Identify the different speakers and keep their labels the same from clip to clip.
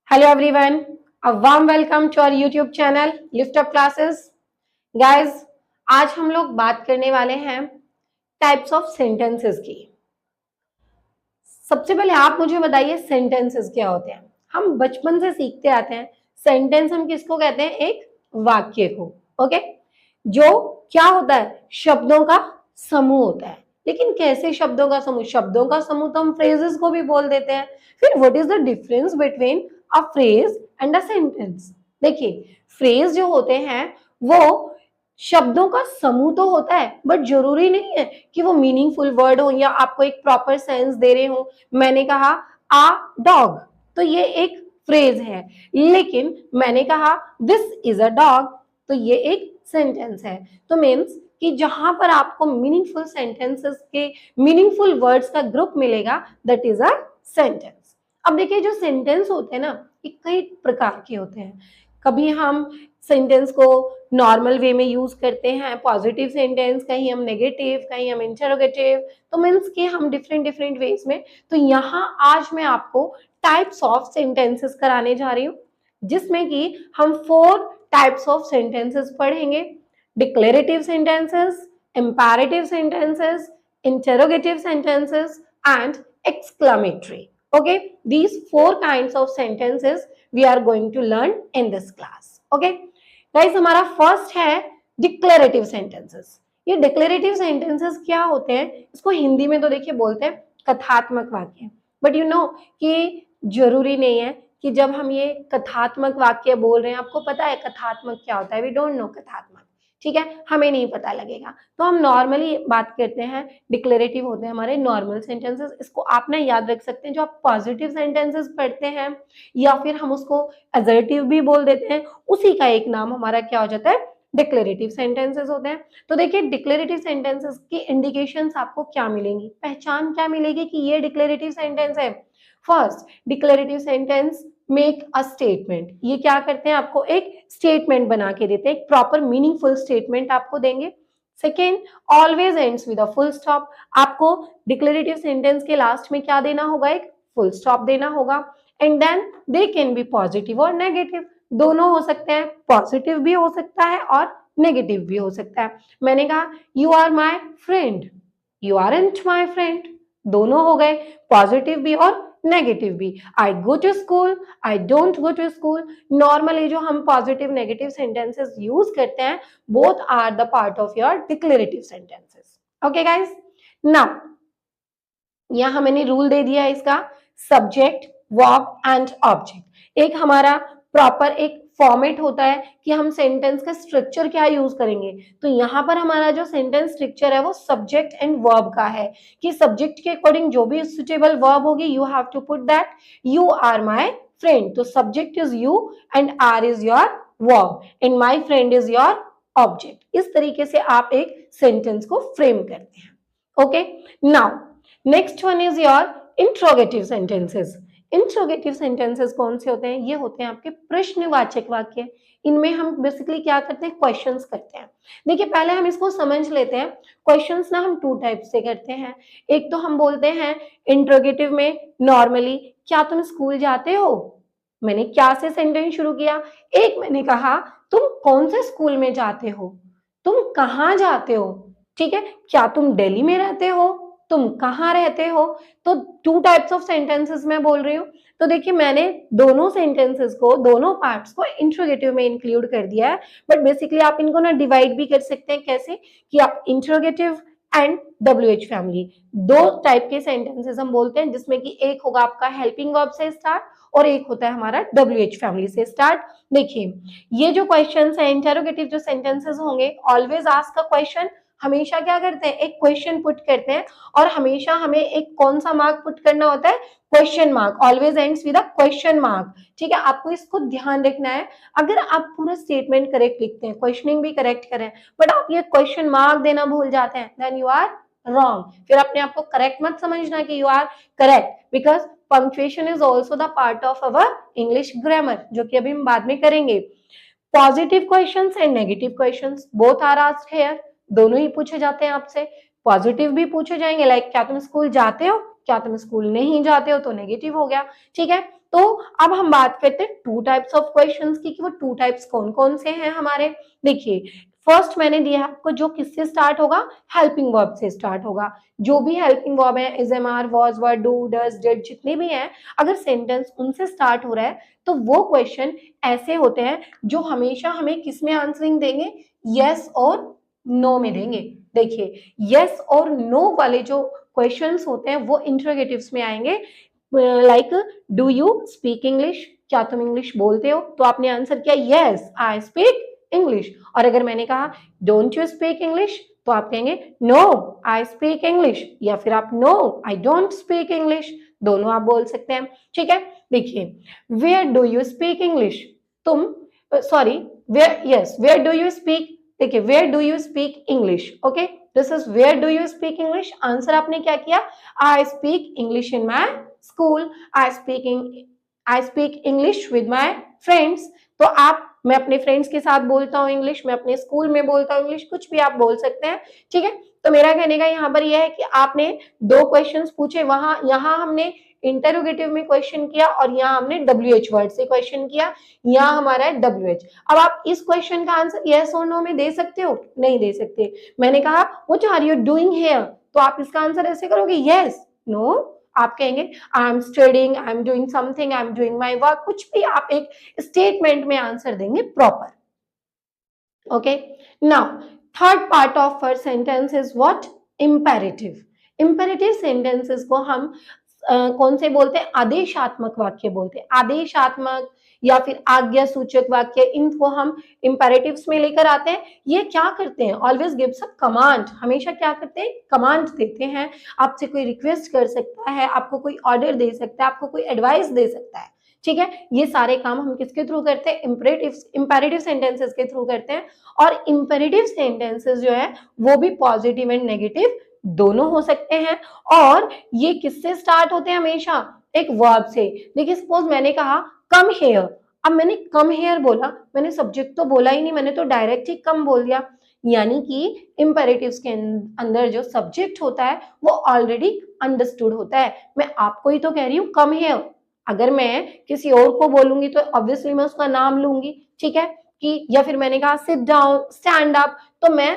Speaker 1: Hello everyone, a warm welcome to our YouTube channel Lift Up Classes. Guys, आज हम लोग बात करने वाले हैं टाइप्स ऑफ सेंटेंसेस की। सबसे पहले आप मुझे बताइए सेंटेंसेस क्या होते हैं। हम बचपन से सीखते आते हैं सेंटेंस हम किसको कहते हैं, एक वाक्य को। ओके, जो क्या होता है, शब्दों का समूह होता है। लेकिन कैसे शब्दों का समूह? शब्दों का समूह तो हम फ्रेजेस को भी बोल देते हैं। फिर what is the difference between a phrase and a sentence? देखिए, फ्रेज जो होते हैं वो शब्दों का समूह तो होता है, बट जरूरी नहीं है कि वो मीनिंगफुल वर्ड हो या आपको एक प्रॉपर सेंस दे रहे हो। मैंने कहा आ डॉग, तो ये एक फ्रेज है। लेकिन मैंने कहा दिस इज अ डॉग, तो ये एक सेंटेंस है। तो मीन्स कि जहां पर आपको मीनिंगफुल सेंटेंसेस के मीनिंगफुल वर्ड्स का ग्रुप मिलेगा, दैट इज अ सेंटेंस। अब देखिए, जो सेंटेंस होते हैं ना, ये कई प्रकार के होते हैं। कभी हम सेंटेंस को नॉर्मल वे में यूज करते हैं, पॉजिटिव सेंटेंस, कहीं हम नेगेटिव, कहीं हम इंटरोगेटिव, तो मीन्स कि हम डिफरेंट डिफरेंट वेज में। तो यहाँ आज मैं आपको टाइप्स ऑफ सेंटेंसेस कराने जा रही हूँ, जिसमें कि हम 4 टाइप्स ऑफ सेंटेंसेस पढ़ेंगे। Declarative sentences, imperative sentences, interrogative sentences and exclamatory. Okay, these 4 kinds of sentences we are going to learn in this class. Okay guys, हमारा फर्स्ट है डिक्लेरेटिव सेंटेंसेस। ये डिक्लेरेटिव सेंटेंसेस क्या होते हैं, इसको हिंदी में तो देखिए बोलते हैं कथात्मक वाक्य। बट यू नो कि जरूरी नहीं है कि जब हम ये कथात्मक वाक्य बोल रहे हैं, आपको पता है कथात्मक क्या होता है? वी डोंट नो कथात्मक, ठीक है, हमें नहीं पता लगेगा। तो हम नॉर्मली बात करते हैं, डिक्लेरेटिव होते हैं हमारे नॉर्मल सेंटेंसेस। इसको आप ना याद रख सकते हैं, जो आप पॉजिटिव सेंटेंसेस पढ़ते हैं या फिर हम उसको असर्टिव भी बोल देते हैं, उसी का एक नाम हमारा क्या हो जाता है, डिक्लेरेटिव सेंटेंसेस होते हैं। तो देखिए, डिक्लेरेटिव सेंटेंसेस की इंडिकेशंस आपको क्या मिलेंगी, पहचान क्या मिलेगी कि ये डिक्लेरेटिव सेंटेंस है। First, declarative sentence make a statement. ये क्या करते हैं, आपको एक स्टेटमेंट बना के देते हैं, एक प्रॉपर मीनिंगफुल स्टेटमेंट आपको देंगे। Second, always ends with a full stop. आपको डिक्लेरेटिव सेंटेंस के लास्ट में क्या देना होगा, एक फुल स्टॉप देना होगा। And then they can be positive और नेगेटिव, दोनों हो सकते हैं, पॉजिटिव भी हो सकता है और नेगेटिव भी हो सकता है। मैंने कहा you are my friend, you aren't my friend, दोनों हो गए, पॉजिटिव भी और नेगेटिव भी। I go to school, I don't go to school. Normally जो हम पॉजिटिव नेगेटिव सेंटेंसेस यूज करते हैं, both are the part of your declarative sentences. Okay guys, now यहां मैंने रूल दे दिया है इसका, सब्जेक्ट, वर्ब एंड ऑब्जेक्ट। एक हमारा प्रॉपर एक फॉर्मेट होता है कि हम सेंटेंस का स्ट्रक्चर क्या यूज करेंगे। तो यहाँ पर हमारा जो सेंटेंस स्ट्रक्चर है वो सब्जेक्ट एंड वर्ब का है, कि सब्जेक्ट के अकॉर्डिंग जो भी सुटेबल वर्ब होगी, you have to put that you are my friend. तो subject is you and are is your verb and my friend is your object. इस तरीके से आप एक सेंटेंस को फ्रेम करते हैं। Okay, now next one is your interrogative sentences. Interrogative sentences कौन से होते हैं? ये होते हैं आपके प्रश्नवाचक वाक्य। इनमें हम बेसिकली क्या करते हैं, क्वेश्चंस करते हैं। देखिए, पहले हम इसको समझ लेते हैं। क्वेश्चंस ना हम 2 टाइप से करते हैं। एक तो हम बोलते हैं इंट्रोगेटिव में नॉर्मली, क्या तुम स्कूल जाते हो? मैंने क्या से सेंटेंस शुरू किया। एक मैंने कहा तुम कौन से स्कूल में जाते हो, तुम कहाँ जाते हो, ठीक है, क्या तुम दिल्ली में रहते हो, तुम कहाँ रहते हो। तो 2 टाइप्स ऑफ सेंटेंसेस मैं बोल रही हूँ। तो देखिए, मैंने दोनों सेंटेंसेस को, दोनों पार्ट्स को इंट्रोगेटिव में इंक्लूड कर दिया है। बट बेसिकली आप इनको ना डिवाइड भी कर सकते हैं। कैसे कि आप interrogative and WH family, 2 type के सेंटेंसेस हम बोलते हैं, जिसमें कि एक होगा आपका हेल्पिंग वर्ब से स्टार्ट और एक होता है हमारा WH फैमिली से स्टार्ट। देखिए, ये जो क्वेश्चंस है, इंटरोगेटिव जो सेंटेंसेस होंगे, ऑलवेज आस्क अ क्वेश्चन, हमेशा क्या करते हैं, एक क्वेश्चन पुट करते हैं। और हमेशा हमें एक कौन सा मार्क पुट करना होता है, question mark. Always ends with a question mark, ठीक है, आपको इसको ध्यान रखना है। अगर आप पूरा स्टेटमेंट करेक्ट लिखते हैं, क्वेश्चनिंग भी करेक्ट करें, बट आप ये क्वेश्चन मार्क देना भूल जाते हैं, देन यू आर रॉन्ग। फिर अपने आप को करेक्ट मत समझना कि you are correct, because punctuation is also the part of our English grammar, जो कि अभी हम बाद में करेंगे। Positive questions and negative questions both are asked here, दोनों ही पूछे जाते हैं आपसे। पॉजिटिव भी पूछे जाएंगे, लाइक क्या तुम स्कूल जाते हो, क्या तुम स्कूल नहीं जाते हो, तो नेगेटिव हो गया। ठीक है, तो अब हम बात करते हैं टू टाइप्स ऑफ क्वेश्चंस की, कि वो टू टाइप्स कौन कौन से हैं हमारे। देखिए, फर्स्ट मैंने दिया आपको, जो किससे स्टार्ट होगा, हेल्पिंग वर्ब से स्टार्ट होगा। जो भी हेल्पिंग वर्ब है, is, am, are, was, were, do, does, did, जितने भी हैं, अगर सेंटेंस उनसे स्टार्ट हो रहा है तो वो क्वेश्चन ऐसे होते हैं जो हमेशा हमें किस में आंसरिंग देंगे, यस और नो में देंगे। देखिए, यस और नो वाले जो क्वेश्चंस होते हैं वो इंटरोगेटिव्स में आएंगे। Like, do you speak English, क्या तुम इंग्लिश बोलते हो, तो आपने आंसर किया यस आई स्पीक इंग्लिश। और अगर मैंने कहा डोंट यू स्पीक इंग्लिश, तो आप कहेंगे नो आई स्पीक इंग्लिश, या फिर आप no I don't speak English, दोनों आप बोल सकते हैं। ठीक है, देखिए, where do you speak English, तुम, sorry, where, yes, where do you speak, देखिए, where do you speak English, okay, this is where do you speak English. Answer आपने क्या किया, I speak English in my school, I speak English with my friends. तो आप, मैं अपने friends के साथ बोलता हूँ इंग्लिश, मैं अपने स्कूल में बोलता हूँ इंग्लिश, कुछ भी आप बोल सकते हैं। ठीक है, तो मेरा कहने का यहाँ पर यह है कि आपने दो क्वेश्चंस पूछे, वहां यहाँ हमने इंटरोगेटिव में क्वेश्चन किया और यहाँ हमने WH वर्ड से क्वेश्चन किया, यहाँ हमारा है WH। अब आप इस क्वेश्चन का आंसर यस और नो में दे सकते हो, नहीं दे सकते। मैंने कहा what are you doing here, तो आप इसका आंसर ऐसे करोगे यस, नो, आप कहेंगे I am studying, I am doing something, I am doing my work, कुछ भी आप एक स्टेटमेंट में आंसर देंगे proper. Okay, now third part of our sentence is what, imperative. Imperative sentences को हम कौन से बोलते हैं, आदेशात्मक वाक्य बोलते हैं। आदेशात्मक या फिर आज्ञा सूचक वाक्य, इनको हम इंपेरेटिव्स में लेकर आते हैं। ये क्या करते हैं, ऑलवेज गिव्स अ कमांड, हमेशा क्या करते हैं, कमांड देते हैं। आपसे कोई रिक्वेस्ट कर सकता है, आपको कोई ऑर्डर दे सकता है, आपको कोई एडवाइस दे सकता है। ठीक है, ये सारे काम हम किसके थ्रू करते हैं, इंपेरेटिव सेंटेंसेस के थ्रू करते हैं। और इंपेरेटिव सेंटेंसेस जो है वो भी पॉजिटिव एंड नेगेटिव दोनों हो सकते हैं। और ये किससे स्टार्ट होते हैं, हमेशा एक वर्ब से। देखिए, सपोज मैंने कहा कम हेयर, अब मैंने कम हेयर बोला, मैंने सब्जेक्ट तो बोला ही नहीं, मैंने तो डायरेक्ट ही कम बोल दिया। यानी कि इंपेरेटिव्स के अंदर जो सब्जेक्ट होता है वो ऑलरेडी अंडरस्टूड होता है। मैं आपको ही तो कह रही हूँ कम हेयर, अगर मैं किसी और को बोलूंगी तो ऑब्वियसली मैं उसका नाम लूंगी। ठीक है, कि या फिर मैंने कहा सिट डाउन, स्टैंड अप, तो मैं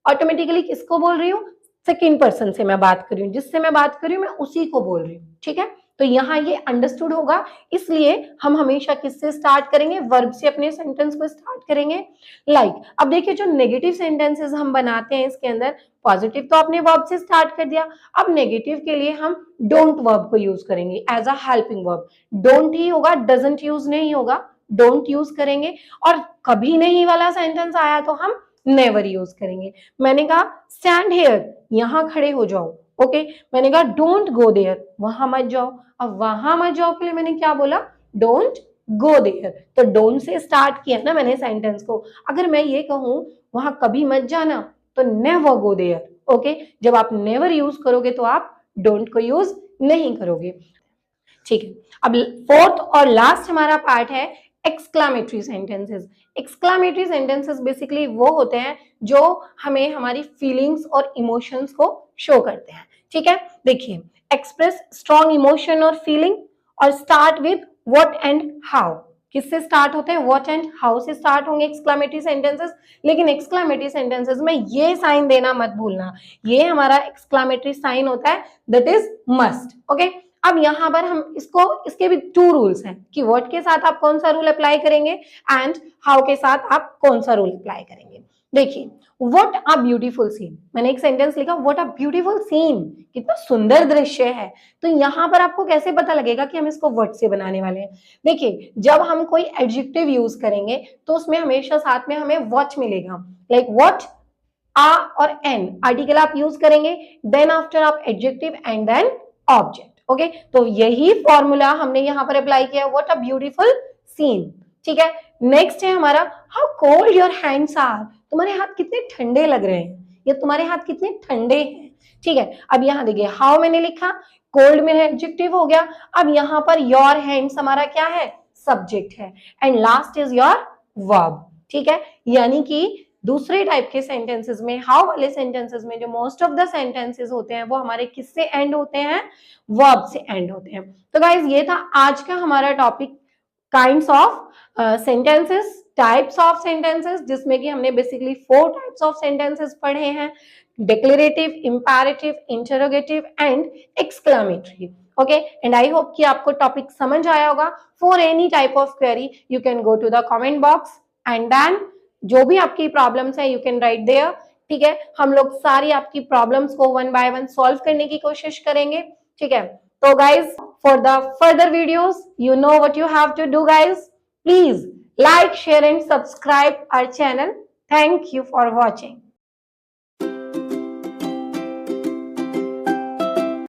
Speaker 1: ऑटोमेटिकली किसको बोल रही हूँ, सेकेंड पर्सन से मैं बात कर रही हूँ, जिससे मैं बात कर रही हूँ मैं उसी को बोल रही हूँ। ठीक है, तो यहाँ ये अंडरस्टूड होगा, इसलिए हम हमेशा किससे स्टार्ट करेंगे, वर्ब से अपने सेंटेंस को स्टार्ट करेंगे। लाइक, अब देखिए, जो नेगेटिव सेंटेंसेस हम बनाते हैं इसके अंदर, पॉजिटिव तो आपने वर्ब से स्टार्ट कर दिया, अब नेगेटिव के लिए हम डोंट वर्ब को यूज करेंगे as a helping verb. Don't ही होगा, डजंट यूज नहीं होगा, डोंट यूज करेंगे। और कभी नहीं वाला सेंटेंस आया तो हम नेवर यूज करेंगे। मैंने कहा स्टैंड हेयर, यहां खड़े हो जाओ, ओके। मैंने कहा डोंट गो देयर, वहां मत जाओ। अब वहां मत जाओ के लिए मैंने क्या बोला, डोंट गो देयर। तो डोंट से स्टार्ट किया ना मैंने सेंटेंस को। अगर मैं ये कहूं वहां कभी मत जाना, तो नेवर गो देयर, ओके। जब आप नेवर यूज करोगे तो आप डोंट को यूज नहीं करोगे। ठीक है, अब फोर्थ और लास्ट हमारा पार्ट है exclamatory sentences. Exclamatory sentences basically वो होते हैं जो हमें हमारी फीलिंग्स और इमोशंस को शो करते हैं। ठीक है, देखिए, एक्सप्रेस स्ट्रॉन्ग इमोशन और फीलिंग, और start with what and how. किससे स्टार्ट होते हैं, व्हाट एंड हाउ से स्टार्ट होंगे एक्सक्लामेटरी सेंटेंसेस। लेकिन एक्सक्लामेटरी सेंटेंसेस में ये साइन देना मत भूलना, ये हमारा एक्सक्लामेटरी साइन होता है, दैट इज मस्ट, ओके। अब यहाँ पर हम इसके भी टू रूल्स हैं कि व्हाट के साथ आप कौन सा रूल अप्लाई करेंगे एंड हाउ के साथ आप कौन सा रूल अप्लाई करेंगे। देखिए, व्हाट अ ब्यूटीफुल सीन, मैंने एक सेंटेंस लिखा व्हाट अ ब्यूटीफुल सीन, कितना सुंदर दृश्य है। तो यहाँ पर आपको कैसे पता लगेगा कि हम इसको व्हाट से बनाने वाले हैं। देखिए, जब हम कोई एडजेक्टिव यूज करेंगे तो उसमें हमेशा साथ में हमें व्हाट मिलेगा। लाइक व्हाट, आ और एन आर्टिकल आप यूज करेंगे, देन आफ्टर आप adjective and then object, okay. तो यही फॉर्मूला हमने यहाँ पर अप्लाई किया, व्हाट अ ब्यूटीफुल सीन। ठीक है, नेक्स्ट है हमारा how cold your hands are, तुम्हारे हाथ कितने ठंडे लग रहे हैं, या तुम्हारे हाथ कितने ठंडे हैं। ठीक है, अब यहाँ देखिए, हाउ मैंने लिखा, कोल्ड में एडजेक्टिव हो गया। अब यहाँ पर योर हैंड्स हमारा क्या है, सब्जेक्ट है, and last is your verb. ठीक है, यानी कि दूसरे टाइप के सेंटेंसेस में, हाउ वाले सेंटेंसेस में जो मोस्ट ऑफ द सेंटेंसेस होते हैं वो हमारे किससे एंड होते हैं, वर्ब से एंड होते हैं। तो गाइज ये था आज का हमारा topic, kinds of sentences, types of sentences, जिसमें कि हमने बेसिकली 4 टाइप्स ऑफ सेंटेंसेस पढ़े हैं, declarative, imperative, interrogative and exclamatory. Okay, and I hope कि आपको टॉपिक समझ आया होगा। For any type of query you can go to the comment box and then जो भी आपकी प्रॉब्लम्स है यू कैन राइट देयर। ठीक है, हम लोग सारी आपकी प्रॉब्लम्स को 1 बाय 1 सॉल्व करने की कोशिश करेंगे। ठीक है, तो guys for the further videos, you know what you have to do guys. Please like, share and subscribe our channel. Thank you for watching.